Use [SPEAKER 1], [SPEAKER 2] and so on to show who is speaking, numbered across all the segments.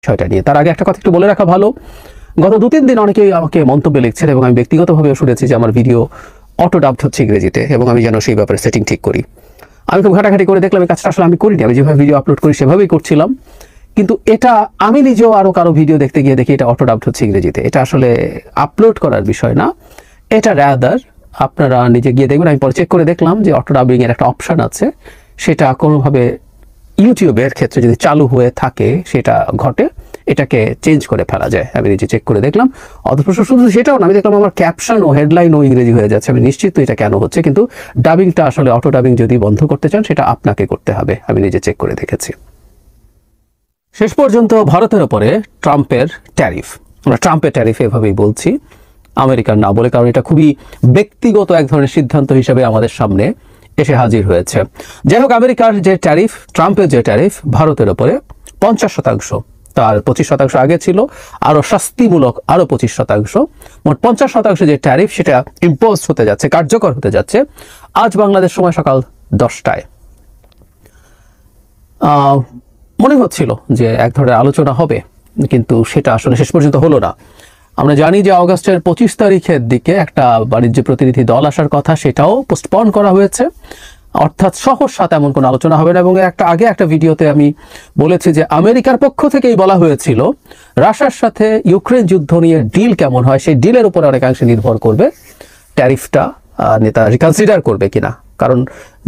[SPEAKER 1] বিষয়টা নিয়ে। তার আগে একটা কথা একটু বলে রাখা ভালো, গত 2-3 দিন অনেকেই আমাকে মন্তব্য লিখছেন এবং আমি ব্যক্তিগতভাবেও শুনেছি যে আমার ভিডিও অটো ডাবড হচ্ছে ইংরেজিতে এবং আমি যেন সেই ব্যাপারে সেটিং ঠিক করি। আমি খুব ঘাটাঘাটি করে দেখলাম এই কাজটা আসলে আমি করিনি, আমি যেভাবে ভিডিও আপলোড করি সেভাবেই করছিলাম, কিন্তু এটা আমি নিজেও আরও কারো ভিডিও দেখতে গিয়ে দেখি এটা অটো ডাবড হচ্ছে ইংরেজিতে। এটা আসলে আপলোড করার বিষয় না, এটা রাদার আপনারা নিজে গিয়ে দেখবেন। আমি পরে চেক করে দেখলাম যে অটো ডাবিং এর একটা অপশন আছে, সেটা কোনোভাবে ইউটিউবের ক্ষেত্রে যদি চালু হয়ে থাকে সেটা ঘটে, এটাকে চেঞ্জ করে ফেলা যায়। আমি নিজে চেক করে দেখলাম। অথচ শুধু সেটাও না, আমি দেখলাম আমার ক্যাপশন ও হেডলাইনও ইংরেজি হয়ে যাচ্ছে। আমি নিশ্চিত এটা কেন হচ্ছে, কিন্তু ডাবিংটা আসলে অটো ডাবিং যদি বন্ধ করতে চান সেটা আপনাকে করতে হবে। আমি নিজে চেক করে দেখেছি। শেষ পর্যন্ত ভারতের উপরে ট্রাম্পের ট্যারিফ, আমরা ট্রাম্পের ট্যারিফ এভাবেই বলছি, আমেরিকার না বলে, কারণ এটা খুবই ব্যক্তিগত এক ধরনের সিদ্ধান্ত হিসেবে আমাদের সামনে এসে হাজির হয়েছে। যাই হোক, আমেরিকার যে ট্যারিফ, ট্রাম্পের যে ট্যারিফ ভারতের উপরে 50%, তার 25% আগে ছিল, আরও শাস্তিমূলক আরও 25%, মোট 50% যে ট্যারিফ সেটা ইম্পোজ হতে যাচ্ছে, কার্যকর হতে যাচ্ছে আজ বাংলাদেশ সময় সকাল 10টায়। মনে হচ্ছিল যে এক ধরনের আলোচনা হবে, কিন্তু সেটা আসলে শেষ পর্যন্ত হলো না। আমরা জানি যে অগাস্টের 25 তারিখের দিকে একটা বাণিজ্য প্রতিনিধি দল আসার কথা, সেটাও পোস্টপন করা হয়েছে, অর্থাৎ সহসা তেমন কোনো আলোচনা হবে না। এবং একটা ভিডিওতে আমি বলেছি যে আমেরিকার পক্ষ থেকেই বলা হয়েছিল রাশিয়ার সাথে ইউক্রেন যুদ্ধ নিয়ে ডিল কেমন হয় সেই ডিলের উপরে অনেকাংশে নির্ভর করবে ট্যারিফটা নেতা রিকনসিডার করবে কিনা। কারণ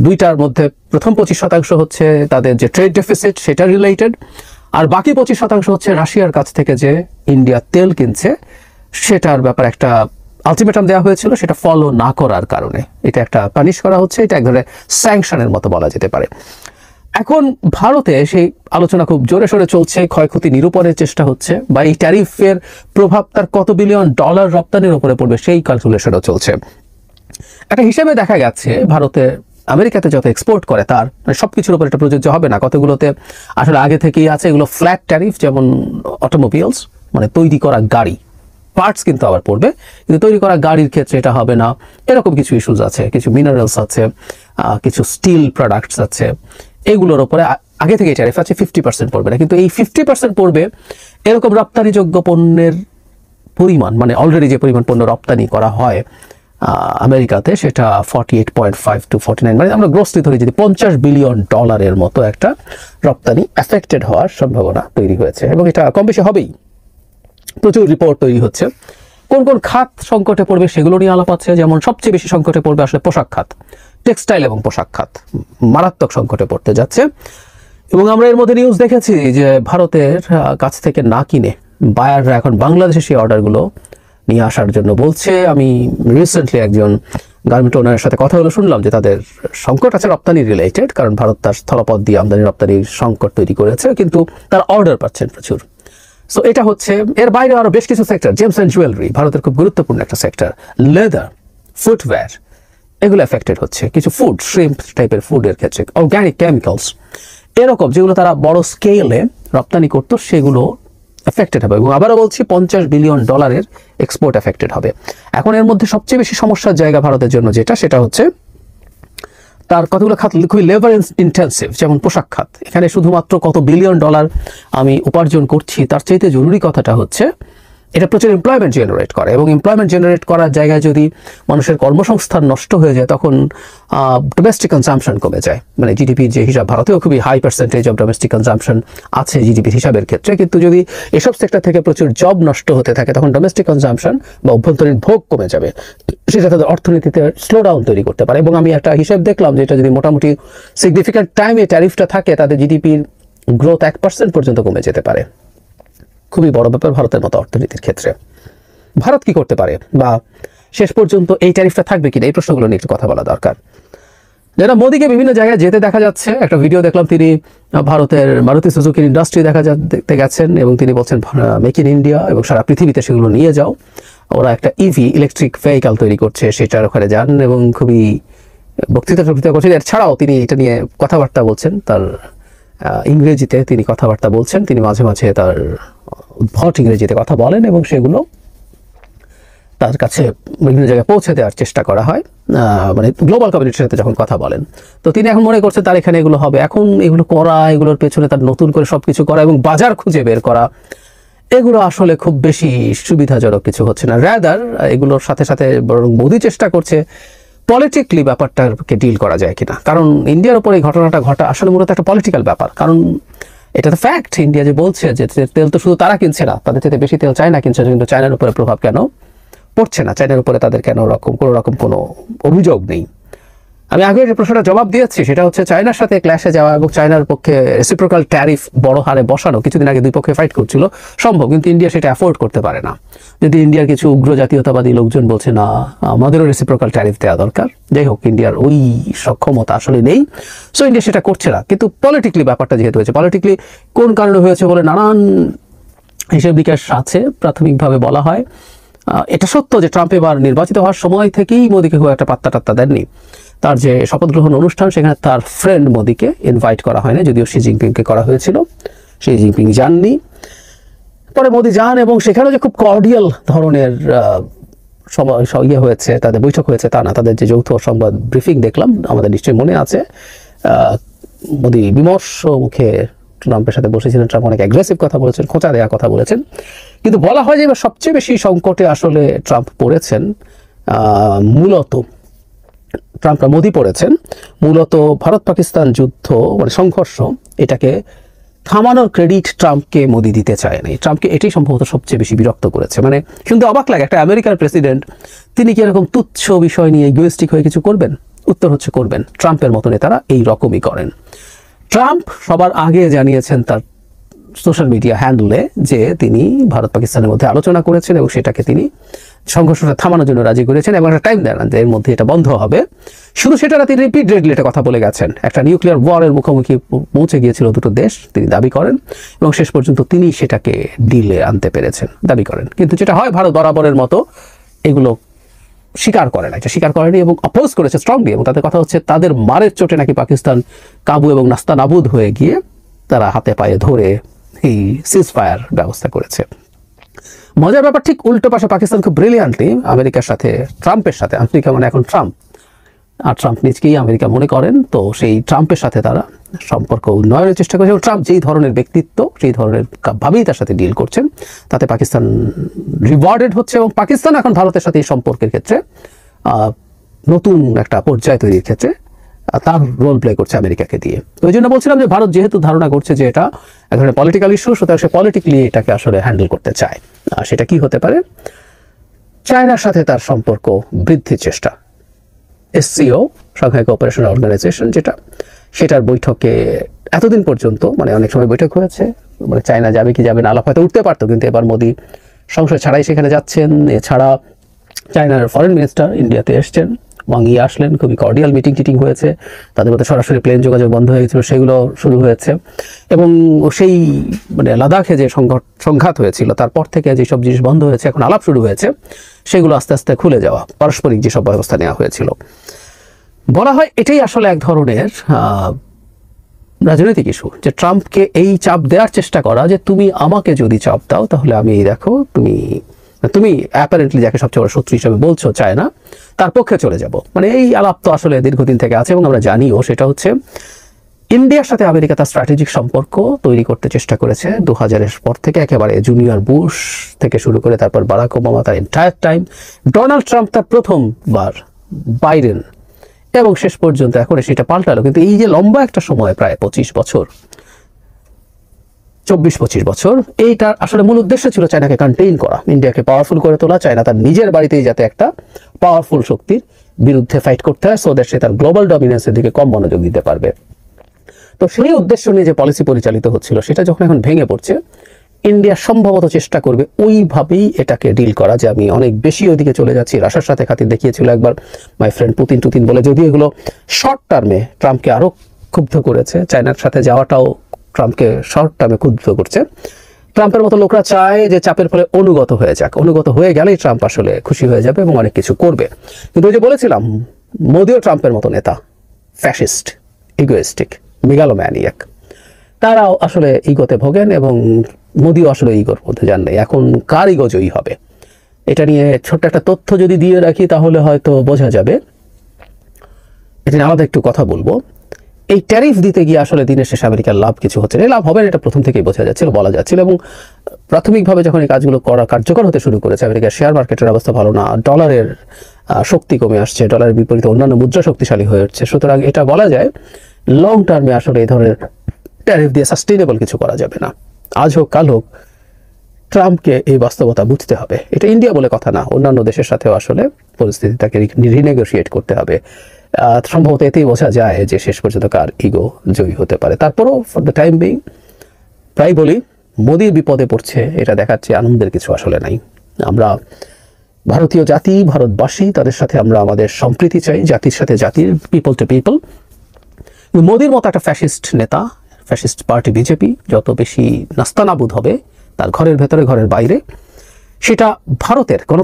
[SPEAKER 1] দুইটার মধ্যে প্রথম 25% হচ্ছে তাদের যে ট্রেড ডেফিসিট সেটা রিলেটেড, আর বাকি 25% হচ্ছে রাশিয়ার কাছ থেকে যে ইন্ডিয়া তেল কিনছে সেটার ব্যাপারে একটা আলটিমেটাম দেওয়া হয়েছিল, সেটা ফলো না করার কারণে এটা একটা পানিশ করা হচ্ছে। এটা এক ধরনের স্যাংশনের মতো বলা যেতে পারে। এখন ভারতে সেই আলোচনা খুব জোরে সোরে চলছে, ক্ষয়ক্ষতি নিরূপণের চেষ্টা হচ্ছে, বা এই ট্যারিফের প্রভাব তার কত বিলিয়ন ডলার রপ্তানির উপরে পড়বে সেই ক্যালকুলেশনও চলছে। একটা হিসেবে দেখা গেছে ভারতে আমেরিকাতে যত এক্সপোর্ট করে তার সবকিছুর উপর এটা প্রযোজ্য হবে না, কতগুলোতে আসলে আগে থেকেই আছে এগুলো ফ্ল্যাট ট্যারিফ, যেমন অটোমোবিলস মানে তৈরি করা গাড়ি, পার্টস কিন্তু আবার পড়বে, কিন্তু তৈরি করা গাড়ির ক্ষেত্রে এটা হবে না। এরকম কিছু ইস্যুস আছে, কিছু মিনারেলস আছে, কিছু স্টিল প্রোডাক্টস আছে, এগুলোর উপরে আগে থেকে ট্যারিফ আছে, 50% পড়বে না। কিন্তু এই 50% পড়বে এরকম রপ্তানিযোগ্য পণ্যের পরিমাণ, মানে অলরেডি যে পরিমাণ পণ্য রপ্তানি করা হয় আমেরিকাতে সেটা 48.5 to 49, মানে আমরা গ্রোসলি ধরি যদি 50 বিলিয়ন ডলারের মতো একটা রপ্তানি এফেক্টেড হওয়ার সম্ভাবনা তৈরি হয়েছে, এবং এটা কম বেশি হবেই। প্রচুর রিপোর্ট তৈরি হচ্ছে। কোন কোন খাত সংকটে পড়বে সেগুলো নিয়ে আলাপ আছে, যেমন সবচেয়ে বেশি সংকটে পড়বে আসলে পোশাক খাত, টেক্সটাইল এবং পোশাক খাত মারাত্মক সংকটে পড়তে যাচ্ছে। এবং আমরা এর মধ্যে নিউজ দেখেছি যে ভারতের কাছ থেকে না কিনে বায়াররা এখন বাংলাদেশে সেই অর্ডারগুলো নিয়ে আসার জন্য বলছে। আমি রিসেন্টলি একজন গার্মেন্ট ওনারের সাথে কথা হলো, শুনলাম যে তাদের সংকট আছে রপ্তানি রিলেটেড, কারণ ভারত তার স্থলপথ দিয়ে আমদানি রপ্তানির সংকট তৈরি করেছে, কিন্তু তারা অর্ডার পাচ্ছেন প্রচুর। সো এটা হচ্ছে, এর বাইরে আরো বেশ কিছু সেক্টর, জেমস অ্যান্ড জুয়েলারি ভারতের খুব গুরুত্বপূর্ণ একটা সেক্টর, লেদার, ফুটওয়্যার, এগুলো এফেক্টেড হচ্ছে। কিছু ফুড, শ্রিম্প টাইপের ফুডের ক্ষেত্রে, অর্গ্যানিক কেমিক্যালস, এরকম যেগুলো তারা বড় স্কেলে রপ্তানি করতো সেগুলো এফেক্টেড হবে। এবং আবারও বলছি 50 বিলিয়ন ডলারের এক্সপোর্ট এফেক্টেড হবে। এখন এর মধ্যে সবচেয়ে বেশি সমস্যার জায়গা ভারতের জন্য সেটা হচ্ছে তার কতগুলো খাত খুবই লেবার ইন্টেন্সিভ, যেমন পোশাক খাত। এখানে শুধুমাত্র কত বিলিয়ন ডলার আমি উপার্জন করছি তার চাইতে জরুরি কথাটা হচ্ছে এটা প্রচুর এমপ্লয়মেন্ট জেনারেট করে, এবং এমপ্লয়মেন্ট জেনারেট করার জায়গায় যদি মানুষের কর্মসংস্থান নষ্ট হয়ে যায় তখন ডোমেস্টিক কনজাম্পশন কমে যায়। মানে জিডিপির যে হিসাব, ভারতেও খুবই high percentage of domestic consumption আছে জিডিপির হিসাবের ক্ষেত্রে, কিন্তু যদি এসব সেক্টর থেকে প্রচুর জব নষ্ট হতে থাকে তখন ডোমেস্টিক কনজাম্পশন বা অভ্যন্তরীণ ভোগ কমে যাবে, সেটা তাদের অর্থনীতিতে স্লো ডাউন তৈরি করতে পারে। এবং আমি একটা হিসাব দেখলাম যে এটা যদি মোটামুটি সিগনিফিক্যান্ট টাইমে ট্যারিফটা থাকে তাদের জিডিপির গ্রোথ 1% পর্যন্ত কমে যেতে পারে। খুবই বড় ব্যাপার ভারতের মতো অর্থনীতির ক্ষেত্রে। ভারত কি করতে পারে, বা শেষ পর্যন্ত এই ট্যারিফটা থাকবে কিনা, এই প্রশ্নগুলো নিয়ে একটু কথা বলা দরকার। যারা মোদিকে বিভিন্ন জায়গায় যেতে দেখা যাচ্ছে, একটা ভিডিও দেখলাম তিনি ভারতের মারুতি সুজুকির ইন্ডাস্ট্রি দেখতে গেছেন এবং তিনি বলছেন মেক ইন ইন্ডিয়া এবং সারা পৃথিবীতে সেগুলো নিয়ে যাও। ওরা একটা ইভি ইলেকট্রিক ভেহিক্যাল তৈরি করছে, সেটার ওখানে যান এবং খুবই বক্তৃতা করছেন। এছাড়াও তিনি এটা নিয়ে কথাবার্তা বলছেন, তার ইংরেজিতে তিনি কথাবার্তা বলছেন, তিনি মাঝে মাঝে তার উদ্ভট ইংরেজিতে কথা বলেন এবং সেগুলো তার কাছে বিভিন্ন জায়গায় পৌঁছে দেওয়ার চেষ্টা করা হয়, মানে গ্লোবাল কমিউনিটির সাথে যখন কথা বলেন। তো তিনি এখন মনে করছেন তার এখানে এগুলো হবে, এখন এগুলো করা, এগুলোর পেছনে তার নতুন করে সবকিছু করা এবং বাজার খুঁজে বের করা, এগুলো আসলে খুব বেশি সুবিধাজনক কিছু হচ্ছে না। রাদার এগুলোর সাথে সাথে বরং মোদি চেষ্টা করছে পলিটিক্যালি ব্যাপারটাকে ডিল করা যায় কিনা। কারণ ইন্ডিয়ার উপর এই ঘটনাটা ঘটা আসলে মূলত একটা পলিটিক্যাল ব্যাপার। কারণ এটা তো ফ্যাক্ট, ইন্ডিয়া যে বলছে যে তেল তো শুধু তারা কিনছে না, তাদের থেকে বেশি তেল চায়না কিনছে, কিন্তু চায়নার উপরে প্রভাব কেন পড়ছে না, চায়নার উপরে তাদের কেন কোনো রকম কোনো অভিযোগ নেই। আমি আগে যে প্রশ্নটা জবাব দিয়েছি সেটা হচ্ছে চায়নার সাথে ক্ল্যাশে যাওয়া এবং চায়নার পক্ষে রেসিপ্রোকাল ট্যারিফ বড় হারে বসানো, কিছুদিন আগে দুই পক্ষে ফাইট করছিল, সম্ভব, কিন্তু ইন্ডিয়া সেটা অ্যাফোর্ড করতে পারে না। যদি ইন্ডিয়ার কিছু উগ্র জাতীয়তাবাদী লোকজন বলছে না আমাদেরও রেসিপ্রোকাল ট্যারিফ দেওয়া দরকার, যাই হোক ইন্ডিয়ার ওই সক্ষমতা আসলে নেই, সো ইন্ডিয়া সেটা করছে না। কিন্তু পলিটিক্যালি ব্যাপারটা যেহেতু হয়েছে, পলিটিক্যালি কোন কারণে হয়েছে বলে নানান হিসেব নিকাশ আছে। প্রাথমিকভাবে বলা হয় এটা সত্য যে ট্রাম্প এবার নির্বাচিত হওয়ার সময় থেকেই মোদিকে খুব একটা পাত্তা টাত্তা দেননি। তার যে শপথ গ্রহণ অনুষ্ঠান সেখানে তার ফ্রেন্ড মোদিকে ইনভাইট করা হয়নি, যদিও শি জিনপিংকে করা হয়েছিল, শি জিনপিং যাননি। পরে মোদি যান এবং সেখানেও যে খুব কর্ডিয়াল ধরনের ইয়ে হয়েছে, তাদের বৈঠক হয়েছে তা না। তাদের যে যৌথ সংবাদ ব্রিফিং দেখলাম, আমাদের নিশ্চয়ই মনে আছে, মোদি বিমর্ষ মুখে ট্রাম্পের সাথে বসেছিলেন, ট্রাম্প অনেক অ্যাগ্রেসিভ কথা বলেছেন, খোঁচা দেওয়া কথা বলেছেন। কিন্তু বলা হয় যে এবার সবচেয়ে বেশি সংকটে আসলে ট্রাম্প পড়েছেন, মূলত ট্রাম্পরা মোদি পড়েছেন মূলত ভারত পাকিস্তান যুদ্ধ, মানে সংঘর্ষ, এটাকে থামানোর ক্রেডিট ট্রাম্পকে মোদি দিতে চায়নি। ট্রাম্পকে এটাই সম্ভবত সবচেয়ে বেশি বিরক্ত করেছে। মানে শুনতে অবাক লাগে, একটা আমেরিকার প্রেসিডেন্ট তিনি কি এরকম তুচ্ছ বিষয় নিয়ে ইগোয়েস্টিক হয়ে কিছু করবেন? উত্তর হচ্ছে করবেন। ট্রাম্পের মতো নেতারা এই রকমই করেন। ট্রাম্প সবার আগে জানিয়েছেন তার সোশ্যাল মিডিয়া হ্যান্ডলে যে তিনি ভারত পাকিস্তানের মধ্যে আলোচনা করেছেন এবং সেটাকে তিনি সংঘর্ষটা থামানোর জন্য রাজি করেছেন এবং একটা টাইম দেন যে এর মধ্যে এটা বন্ধ হবে। শুধু সেটা না, তিনি রিপিটেডলি এটা কথা বলে গেছেন। একটা নিউক্লিয়ার ওয়ারের মুখোমুখি পৌঁছে গিয়েছিল দুটো দেশ, তিনি দাবি করেন, এবং শেষ পর্যন্ত তিনি সেটাকে ডিলে আনতে পেরেছেন দাবি করেন। কিন্তু যেটা হয়, ভারত বরাবরের মতো এগুলো স্বীকার করে না, এটা স্বীকার করেনি এবং অপোজ করেছে স্ট্রংলি। এবং তাদের কথা হচ্ছে তাদের মারের চোটে নাকি পাকিস্তান কাবু এবং নাস্তানাবুদ হয়ে গিয়ে তারা হাতে পায়ে ধরে এই সিজ ফায়ার ব্যবস্থা করেছে। মজার ব্যাপার, ঠিক উল্টো পাশে পাকিস্তান খুব ব্রিলিয়ান্টলি আমেরিকার সাথে, ট্রাম্পের সাথে, আমেরিকা মানে এখন ট্রাম্প, আর ট্রাম্প নিজকেই আমেরিকা মনে করেন, তো সেই ট্রাম্পের সাথে তারা সম্পর্ক উন্নয়নের চেষ্টা করেছে। ট্রাম্প যেই ধরনের ব্যক্তিত্ব, সেই ধরনের ভাবেই তার সাথে ডিল করছেন, তাতে পাকিস্তান রিওয়ার্ডেড হচ্ছে এবং পাকিস্তান এখন ভারতের সাথে এই সম্পর্কের ক্ষেত্রে নতুন একটা পর্যায় তৈরির ক্ষেত্রে তার রোল প্লে করছে আমেরিকাকে দিয়ে। তো ওই জন্য বলছিলাম যে ভারত যেহেতু ধারণা করছে যে এটা এক ধরনের পলিটিক্যাল ইস্যু, সুতরাং সে পলিটিক্যালি এটাকে আসলে হ্যান্ডেল করতে চায়। আর সেটা কি হতে পারে? চায়নার সাথে তার সম্পর্ক বৃদ্ধির চেষ্টা। SCO, সাংহাই কোঅপারেশন অর্গানাইজেশন, যেটা, সেটার বৈঠকে এতদিন পর্যন্ত, মানে অনেক সময় বৈঠক হয়েছে, মানে চায়না যাবে কি যাবে না আলাপ হয়তো উঠতে পারতো, কিন্তু এবার মোদি সংসদ ছাড়াই সেখানে যাচ্ছেন। এছাড়া চায়নার ফরেন মিনিস্টার ইন্ডিয়াতে এসছেন, ওয়াং ই আসলেন, খুবই কর্ডিয়াল মিটিং হয়েছে, তাদের মধ্যে সরাসরি প্লেন যোগাযোগ বন্ধ হয়ে গেছিল, সেগুলো শুরু হয়েছে। এবং সেই মানে লাদাখে যে সংঘাত হয়েছিল তারপর থেকে যেসব জিনিস বন্ধ হয়েছে, এখন আলাপ শুরু হয়েছে, সেগুলো আস্তে আস্তে খুলে যাওয়া, পারস্পরিক যেসব ব্যবস্থা নেওয়া হয়েছিল। বলা হয় এটাই আসলে এক ধরনের রাজনৈতিক ইস্যু, যে ট্রাম্পকে এই চাপ দেওয়ার চেষ্টা করা যে তুমি আমাকে যদি চাপ দাও তাহলে আমি এই দেখো তুমি অ্যাপারেন্টলি যাকে সবচেয়ে বড় শত্রু হিসেবে বলছো চায়না, তার পক্ষে চলে যাব। মানে এই আলাপ তো আসলে দীর্ঘদিন থেকে আছে এবং আমরা জানিও, সেটা হচ্ছে ইন্ডিয়ার সাথে আমেরিকা তার স্ট্র্যাটেজিক সম্পর্ক তৈরি করতে চেষ্টা করেছে 2000-এর পর থেকে, একেবারে জুনিয়র বুশ থেকে শুরু করে তারপর বারাক ওবামা, তার এন্টায়ার টাইম, ডোনাল্ড ট্রাম্প তার প্রথমবার, বাইডেন, এবং শেষ পর্যন্ত এখন সেটা পাল্টালো। কিন্তু এই যে লম্বা একটা সময়, প্রায় 24 বছর, 24-25 বছর, এইটার আসলে মূল উদ্দেশ্য ছিল চায়নাকে কন্টেইন করা, ইন্ডিয়াকে পাওয়ারফুল করে তোলা, চায়না তার নিজের বাড়িতেই যাতে একটা পাওয়ারফুল শক্তির বিরুদ্ধে ফাইট করতে হয়, সো দ্যাট সে তার গ্লোবাল ডমিনেন্সের দিকে কম মনোযোগ দিতে পারবে। তো সেই উদ্দেশ্য নিয়ে যে পলিসি পরিচালিত হচ্ছিল, সেটা যখন এখন ভেঙে পড়ছে, ইন্ডিয়া সম্ভবত চেষ্টা করবে ওইভাবেই এটাকে ডিল করা, যে আমি অনেক বেশি ওইদিকে চলে যাচ্ছি। রাশিয়ার সাথে খাতির দেখিয়েছিল একবার মাই ফ্রেন্ড পুতিন বলে, যদিও এগুলো শর্ট টার্মে ট্রাম্পকে আরো ক্ষুব্ধ করেছে, চায়নার সাথে যাওয়াটাও ট্রাম্পকে শর্ট টার্মে ক্ষুব্ধ করছে। ট্রাম্পের মতো লোকরা চায় যে চাপের ফলে অনুগত হয়ে যাক, অনুগত হয়ে গেলেই ট্রাম্প আসলে খুশি হয়ে যাবে এবং অনেক কিছু করবে। কিন্তু ওই যে বলেছিলাম, মোদিও ট্রাম্পের মতো নেতা, ফ্যাসিস্ট, ইগোয়েস্টিক, মেগালোম্যানিয়াক, তারাও আসলে ইগোতে ভোগেন এবং মোদিও আসলে ইগোর মধ্যে যান নাই। এখন কার ইগো জয়ী হবে এটা নিয়ে ছোট্ট একটা তথ্য যদি দিয়ে রাখি তাহলে হয়তো বোঝা যাবে। এটা নিয়ে আলাদা একটু কথা বলবো। এই ট্যারিফ দিতে গিয়ে আসলে দিনের শেষে আমেরিকার লাভ কিছু হচ্ছে না, লাভ হবে না এটা প্রথম থেকেই বোঝা যাচ্ছিল, বলা যাচ্ছিল। এবং প্রাথমিকভাবে যখন এই কাজগুলো করা কার্যকর হতে শুরু করেছে, আমেরিকার শেয়ার মার্কেটের অবস্থা ভালো না, ডলারের শক্তি কমে আসছে, ডলারের বিপরীতে অন্যান্য মুদ্রা শক্তিশালী হয়ে উঠছে। সুতরাং এটা বলা যায় লং টার্মে আসলে এই ধরনের ট্যারিফ দিয়ে সাস্টেইনেবল কিছু করা যাবে না। আজ হোক কাল হোক ট্রাম্পকে এই বাস্তবতা বুঝতে হবে। এটা ইন্ডিয়া বলে কথা না, অন্যান্য দেশের সাথেও আসলে পরিস্থিতিটাকে রিনেগোশিয়েট করতে হবে। সম্ভবত এতেই বোঝা যায় যে শেষ পর্যন্ত কার ইগো জয়ী হতে পারে। তারপরও ফর দ্য টাইম বিং প্রায় বলি, মোদি বিপদে পড়ছে এটা দেখাচ্ছে আনন্দের কিছু আসলে নাই। আমরা ভারতীয় জাতি, ভারতবাসী, তাদের সাথে আমরা আমাদের সম্প্রীতি চাই, জাতির সাথে জাতির, পিপল টু পিপল। মোদির মতো একটা ফ্যাসিস্ট নেতা, ফ্যাসিস্ট পার্টি বিজেপি যত বেশি নাস্তানাবুদ হবে তার ঘরের ভেতরে ঘরের বাইরে, সেটা ভারতের কোনো